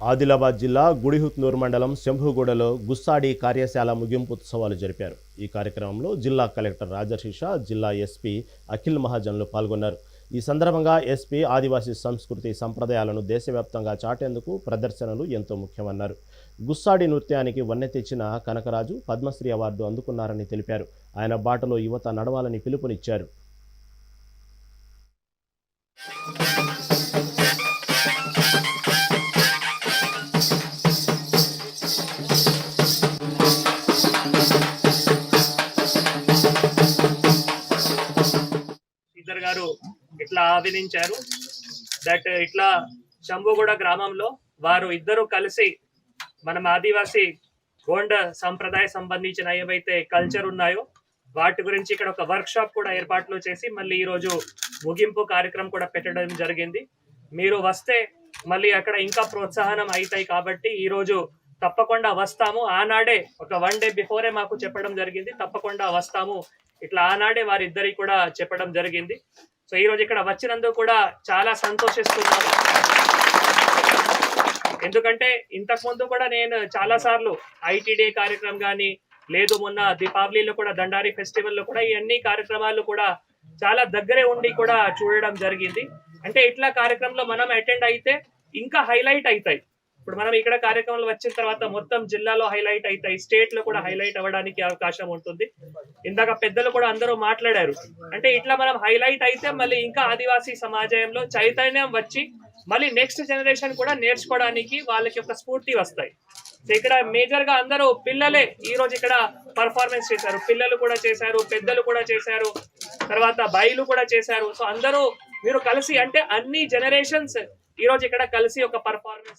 ఆదిలాబాద్ జిల్లా గుడిహుత్నూర్ మండలం శంభుగూడలో గుస్సాడి కార్యశాల ముగింపు ఉత్సవాలు జరిపారు. ఈ కార్యక్రమంలో జిల్లా కలెక్టర్ రాజర్షిష, జిల్లా ఎస్పీ అఖిల్ మహాజన్లు పాల్గొన్నారు. ఈ సందర్భంగా ఎస్పీ ఆదివాసీ సంస్కృతి సంప్రదాయాలను దేశవ్యాప్తంగా చాటేందుకు ప్రదర్శనలు ఎంతో ముఖ్యమన్నారు. గుస్సాడి నృత్యానికి వన్నె తెచ్చిన కనకరాజు పద్మశ్రీ అవార్డు అందుకున్నారని తెలిపారు. ఆయన బాటలో యువత నడవాలని పిలుపునిచ్చారు. శ్రీధర్ గారు ఇట్లా ఆవినించారు దట్ ఇట్లా శంభుగూడ గ్రామంలో వారు ఇద్దరు కలిసి మనం ఆదివాసీ గోండ సంప్రదాయ సంబంధించిన ఏవైతే కల్చర్ ఉన్నాయో వాటి గురించి ఇక్కడ ఒక వర్క్ షాప్ కూడా ఏర్పాట్లు చేసి మళ్ళీ ఈరోజు ముగింపు కార్యక్రమం కూడా పెట్టడం జరిగింది. మీరు వస్తే మళ్ళీ అక్కడ ఇంకా ప్రోత్సాహనం అవుతాయి కాబట్టి ఈరోజు తప్పకుండా వస్తాము. ఆనాడే ఒక 1 డే బిఫోరే మాకు చెప్పడం జరిగింది, తప్పకుండా వస్తాము ఇట్లా ఆనాడే వారిద్దరికి కూడా చెప్పడం జరిగింది. సో ఈరోజు ఇక్కడ వచ్చినందుకు కూడా చాలా సంతోషిస్తున్నాను. ఎందుకంటే ఇంతకు ముందు కూడా నేను చాలా సార్లు ఐటీడీ కార్యక్రమం కానీ లేదు మొన్న దీపావళిలో కూడా దండారి ఫెస్టివల్లో కూడా ఈ అన్ని కార్యక్రమాలు కూడా చాలా దగ్గరే ఉండి కూడా చూడడం జరిగింది. అంటే ఇట్లా కార్యక్రమంలో మనం అటెండ్ అయితే ఇంకా హైలైట్ అవుతాయి. ఇప్పుడు మనం ఇక్కడ కార్యక్రమాలు వచ్చిన తర్వాత మొత్తం జిల్లాలో హైలైట్ అవుతాయి, స్టేట్ లో కూడా హైలైట్ అవ్వడానికి అవకాశం ఉంటుంది. ఇందాక పెద్దలు కూడా అందరూ మాట్లాడారు. అంటే ఇట్లా మనం హైలైట్ అయితే మళ్ళీ ఇంకా ఆదివాసీ సమాజంలో చైతన్యం వచ్చి మళ్ళీ నెక్స్ట్ జనరేషన్ కూడా నేర్చుకోవడానికి వాళ్ళకి ఒక స్ఫూర్తి వస్తాయి. ఇక్కడ మేజర్ గా అందరూ పిల్లలే ఈ రోజు ఇక్కడ పర్ఫార్మెన్స్ చేశారు, పిల్లలు కూడా చేశారు, పెద్దలు కూడా చేశారు, తర్వాత బాయిలు కూడా చేశారు. సో అందరూ మీరు కలిసి అంటే అన్ని జనరేషన్స్ ఈ రోజు ఇక్కడ కలిసి ఒక పర్ఫార్మెన్స్